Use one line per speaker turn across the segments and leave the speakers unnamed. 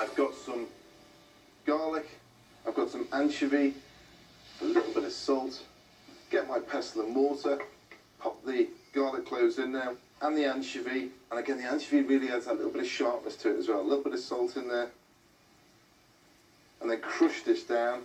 I've got some garlic, I've got some anchovy, a little bit of salt, get my pestle and mortar, pop the garlic cloves in there, and the anchovy, and again the anchovy really adds that little bit of sharpness to it as well, a little bit of salt in there, and then crush this down.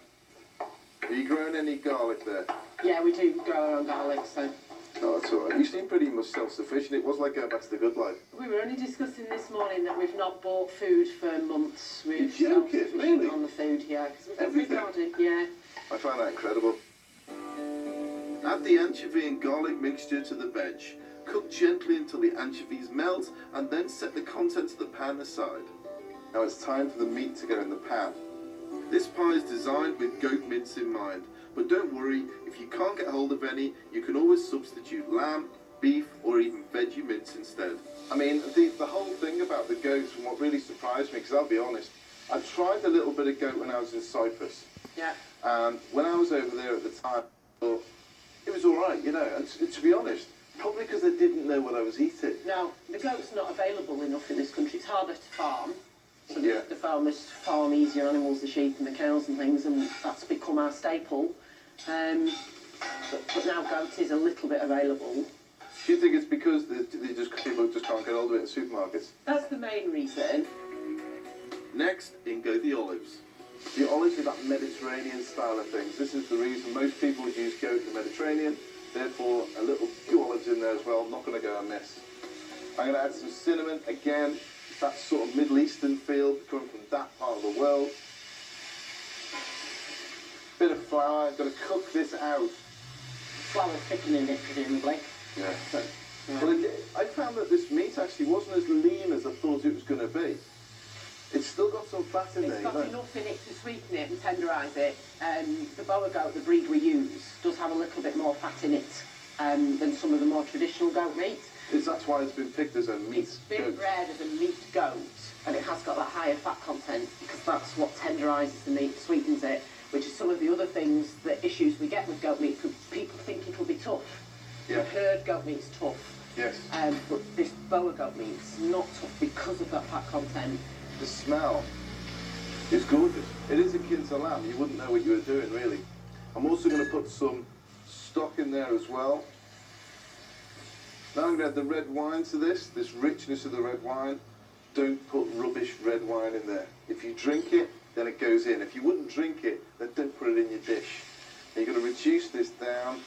Are you growing any garlic there?
Yeah, we do grow our own garlic, so...
Oh, that's alright. You seem pretty much self-sufficient. It was like going back to the good life.
We were only discussing this morning that we've not bought food for months. We're
You're joking, really?
on the food, yeah.
Everything?
Yeah.
I find that incredible. Add the anchovy and garlic mixture to the veg. Cook gently until the anchovies melt, and then set the contents of the pan aside. Now it's time for the meat to go in the pan. This pie is designed with goat mince in mind, but don't worry, if you can't get hold of any, you can always substitute lamb, beef, or even veggie mince instead. I mean, the whole thing about the goats, and what really surprised me, because I'll be honest, I tried a little bit of goat when I was in Cyprus.
Yeah.
And when I was over there at the time, I thought, it was all right, you know, and to be honest, probably because I didn't know what I was eating.
Now, the goat's not available enough in this country. It's harder to farm. So
Yeah.
the farmers farm easier animals, the sheep and the cows and things, and that's become our staple. But now goat is a little bit available.
Do you think it's because people just can't get hold of it in supermarkets?
That's the main reason.
Next, in go the olives. The olives are that Mediterranean style of things. This is the reason most people use goat in the Mediterranean. Therefore, a few olives in there as well, not going to go amiss. I'm going to add some cinnamon, again, that sort of Middle Eastern feel coming from that part of the world. Bit of flour, got to cook this out.
Flour thickening it, presumably.
Yeah.
So, yeah.
Well, I found that this meat actually wasn't as lean as I thought it was going to be. It's still got some fat in there.
It's got enough in it to sweeten it and tenderise it. The Boer goat, the breed we use, does have a little bit more fat in it than some of the more traditional goat meat.
That's why it's been picked as a meat
It's been
goat.
bred as a meat goat, and it has got that higher fat content because that's what tenderises the meat, sweetens it, which is some of the other things, the issues we get with goat meat. People think it'll be tough.
Yeah.
The herd goat meat's tough.
Yes.
But this Boer goat meat's not tough because of that fat content.
The smell is gorgeous. It is akin to lamb. You wouldn't know what you were doing, really. I'm also going to put some stock in there as well. Now I'm going to add the red wine to this richness of the red wine. Don't put rubbish red wine in there. If you drink it, then it goes in. If you wouldn't drink it, then don't put it in your dish. And you're going to reduce this down.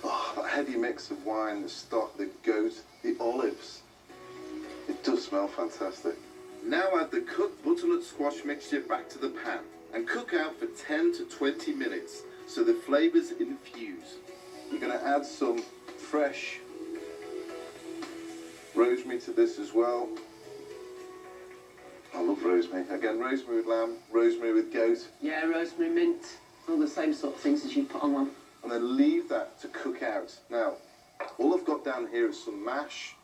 Oh, that heavy mix of wine, the stock, the goat, the olives. It does smell fantastic. Now add the cooked butternut squash mixture back to the pan and cook out for 10 to 20 minutes so the flavours infuse. You're going to add some fresh rosemary to this as well. I love rosemary. Again, rosemary with lamb, rosemary with goat.
Yeah, rosemary, mint, all the same sort of things as you put on lamb.
And then leave that to cook out. Now, all I've got down here is some mash.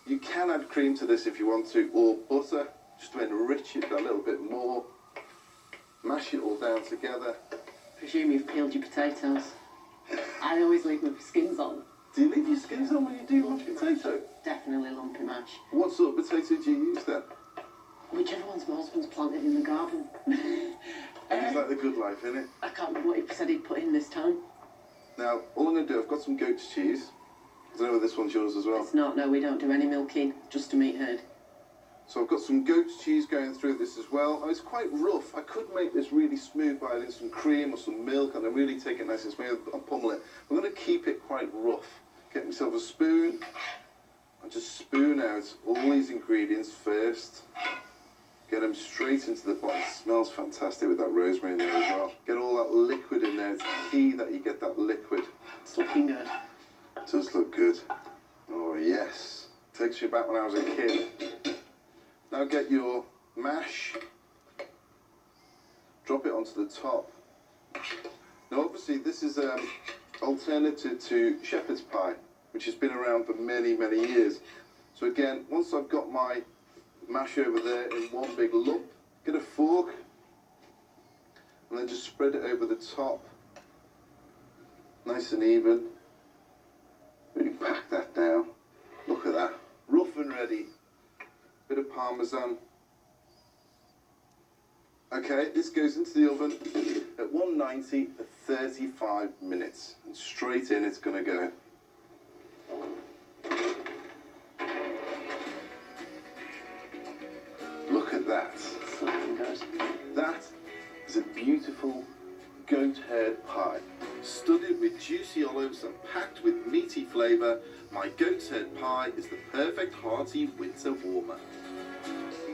You can add cream to this if you want to, or butter, just to enrich it a little bit more. Mash it all down together.
Presume you've peeled your potatoes. I always leave my skins on.
Do you leave your skins on when you do mashed potato?
Definitely lumpy mash.
What sort of potato do you use then?
Whichever one's my husband's planted in the garden.
It's like the good life, isn't it?
I can't remember what he said he'd put in this time.
Now, all I'm going to do, I've got some goat's cheese. I don't know whether this one's yours as well.
It's not, no, we don't do any milking, just a meat herd.
So I've got some goat's cheese going through this as well. Oh, it's quite rough. I could make this really smooth by adding some cream or some milk and then really take it nice and smooth and pummel it. I'm going to keep it quite rough. Get myself a spoon and just spoon out all these ingredients first. Get them straight into the pot. It smells fantastic with that rosemary in there as well. Get all that liquid in there. It's key that you get that liquid.
It's looking good.
It does look good. Oh yes. Takes you back when I was a kid. Now get your mash. Drop it onto the top. Now obviously this is an alternative to shepherd's pie, which has been around for many, many years. So again, once I've got my mash over there in one big lump, get a fork and then just spread it over the top. Nice and even. Really pack that down. Look at that. Rough and ready. Bit of parmesan. Okay, this goes into the oven at 190 for 35 minutes. And straight in it's going to go. Look at that.
It's looking good.
That is a beautiful goat herd pie. Studded with juicy olives and packed with meaty flavour, my goat's head pie is the perfect hearty winter warmer.